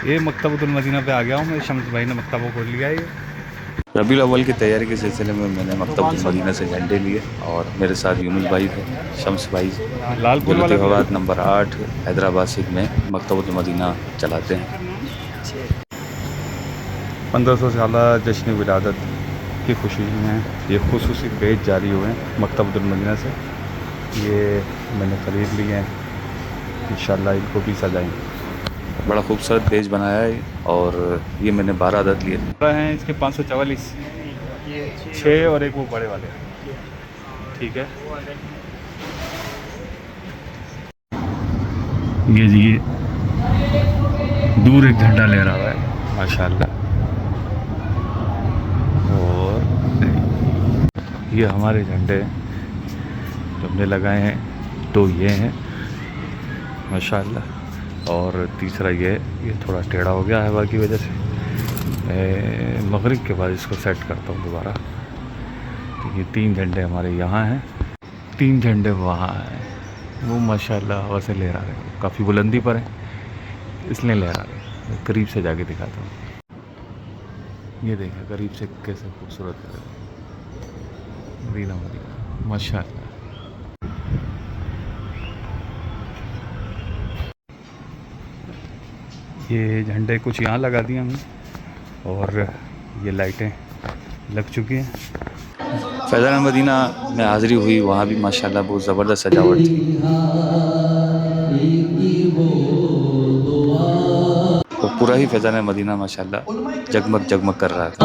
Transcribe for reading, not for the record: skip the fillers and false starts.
ये मकतबतुल मदीना पे आ गया हूँ मैं। शम्स भाई ने मकतबा खोल लिया है ये। रबीउल अव्वल की तैयारी के सिलसिले में मैंने मकतबतुल मदीना से झंडे लिए और मेरे साथ यूनुस भाई थे, शम्स भाई, जो लालपुर वाला भी लतीफ़ाबाद नंबर 8 हैदराबाद सिख में मकतबतुल मदीना चलाते हैं। 1500 साल जश्न विलादत की खुशी में ये खुसूसी पेज जारी हुए हैं मकतबतुल मदीना से। ये मैंने ख़रीद लिए हैं, इंशाल्लाह इनको भी सजाएंगे। बड़ा खूबसूरत पेज बनाया है और ये मैंने 12 अदद लिए हैं। इसके 544 6 और एक वो बड़े वाले, ठीक है। ये जी दूर एक झंडा लहरा हुआ है माशाल्लाह। और ये हमारे झंडे जो हमने लगाए हैं तो ये हैं माशाल्लाह। और तीसरा ये थोड़ा टेढ़ा हो गया हवा की वजह से। मैं मगरिब के बाद इसको सेट करता हूँ दोबारा। तो ये 3 झंडे हमारे यहाँ हैं, 3 झंडे वहाँ हैं। वो माशाल्लाह हवा से लहरा रहे हैं, काफ़ी बुलंदी पर है इसलिए लहरा रहे हैं। करीब से जाके दिखाता हूँ। ये देखिए करीब से कैसे खूबसूरत है मदीना मदीना माशाल्लाह। ये झंडे कुछ यहाँ लगा दिए हमने और ये लाइटें लग चुकी हैं। फैज़ान मदीना में हाज़िरी हुई, वहाँ भी माशाल्लाह बहुत ज़बरदस्त सजावट थी। तो पूरा ही फैज़ान मदीना माशाल्लाह जगमग जगमग कर रहा था।